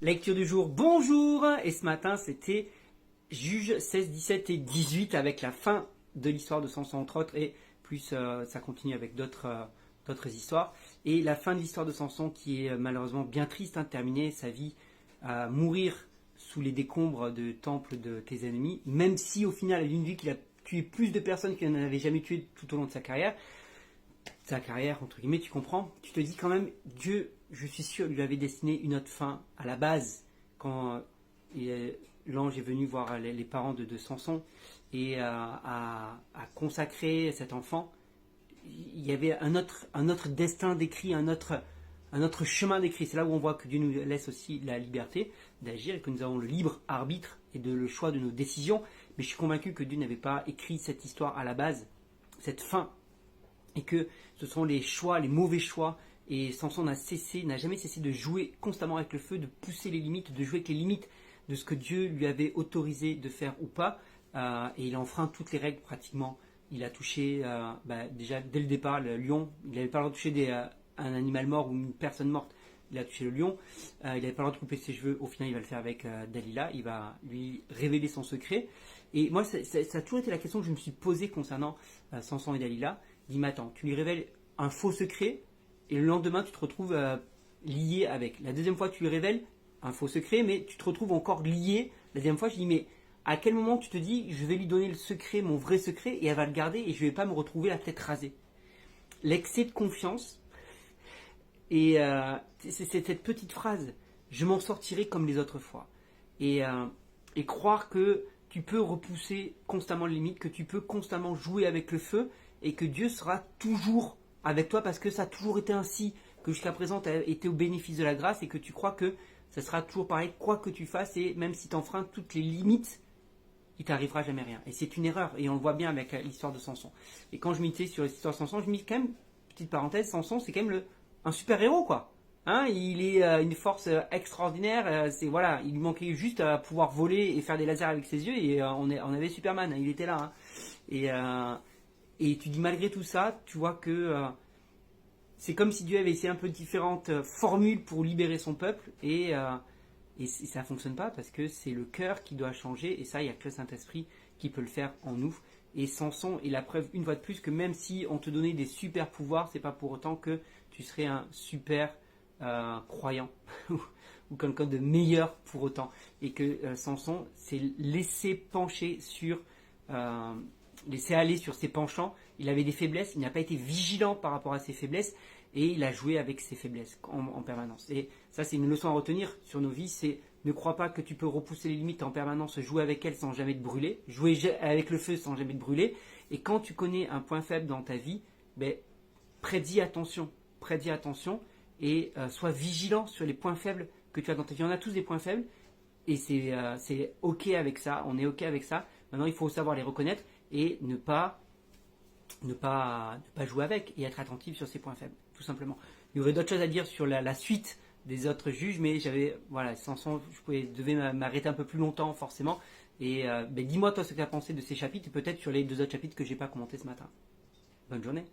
Lecture du jour, bonjour. Et ce matin, c'était Juges 16, 17 et 18 avec la fin de l'histoire de Samson entre autres. Et plus ça continue avec d'autres histoires. Et la fin de l'histoire de Samson qui est malheureusement bien triste, terminer sa vie à mourir sous les décombres de temple de tes ennemis. Même si au final, il a une vie qu'il a tué plus de personnes qu'il n'en avait jamais tué tout au long de sa carrière. Sa carrière, entre guillemets, tu comprends. Tu te dis quand même, Dieu, je suis sûr, lui avait destiné une autre fin à la base, quand l'ange est venu voir les parents de Samson et a consacré cet enfant. Il y avait un autre destin décrit, un autre chemin décrit. C'est là où on voit que Dieu nous laisse aussi la liberté d'agir et que nous avons le libre arbitre et le choix de nos décisions. Mais je suis convaincu que Dieu n'avait pas écrit cette histoire à la base, cette fin, et que ce sont les choix, les mauvais choix. Et Samson n'a jamais cessé de jouer constamment avec le feu, de pousser les limites, de jouer avec les limites de ce que Dieu lui avait autorisé de faire ou pas. Et il a enfreint toutes les règles pratiquement. Il a touché, déjà dès le départ, le lion. Il n'avait pas le droit de toucher un animal mort ou une personne morte. Il a touché le lion. Il n'avait pas le droit de couper ses cheveux. Au final, il va le faire avec Dalila. Il va lui révéler son secret. Et moi, ça a toujours été la question que je me suis posée concernant Samson et Dalila. Dis-moi, attends, tu lui révèles un faux secret et le lendemain, tu te retrouves lié avec. La deuxième fois, tu lui révèles un faux secret, mais tu te retrouves encore lié. La deuxième fois, je dis, mais à quel moment tu te dis, je vais lui donner le secret, mon vrai secret, et elle va le garder et je ne vais pas me retrouver la tête rasée. L'excès de confiance, et c'est cette petite phrase, je m'en sortirai comme les autres fois. Et croire que tu peux repousser constamment les limites, que tu peux constamment jouer avec le feu, et que Dieu sera toujours avec toi parce que ça a toujours été ainsi, que jusqu'à présent tu as été au bénéfice de la grâce et que tu crois que ça sera toujours pareil quoi que tu fasses, et même si tu enfreins toutes les limites, il t'arrivera jamais rien. Et c'est une erreur, et on le voit bien avec l'histoire de Samson. Et quand je méditais sur l'histoire de Samson, je me dis quand même, petite parenthèse, Samson c'est quand même un super héros quoi. Il est une force extraordinaire. Voilà, il lui manquait juste à pouvoir voler et faire des lasers avec ses yeux et on avait Superman. Il était là. Et tu dis malgré tout ça, tu vois que c'est comme si Dieu avait essayé un peu différentes formules pour libérer son peuple et ça ne fonctionne pas parce que c'est le cœur qui doit changer et ça, il n'y a que le Saint-Esprit qui peut le faire en nous. Et Samson est la preuve une fois de plus que même si on te donnait des super pouvoirs, c'est pas pour autant que tu serais un super croyant ou quelqu'un de meilleur pour autant. Et que Samson s'est laissé pencher laissé aller sur ses penchants. Il avait des faiblesses, il n'a pas été vigilant par rapport à ses faiblesses et il a joué avec ses faiblesses en permanence. Et ça, c'est une leçon à retenir sur nos vies, c'est ne crois pas que tu peux repousser les limites en permanence, jouer avec elles sans jamais te brûler, jouer avec le feu sans jamais te brûler. Et quand tu connais un point faible dans ta vie, prête-y attention et sois vigilant sur les points faibles que tu as dans ta vie. On a tous des points faibles et c'est ok avec ça, on est ok avec ça. Maintenant, il faut savoir les reconnaître et ne pas jouer avec et être attentif sur ces points faibles, tout simplement. Il y aurait d'autres choses à dire sur la suite des autres juges, mais Samson, devais m'arrêter un peu plus longtemps forcément. Et dis-moi toi ce que tu as pensé de ces chapitres et peut-être sur les deux autres chapitres que j'ai pas commentés ce matin. Bonne journée.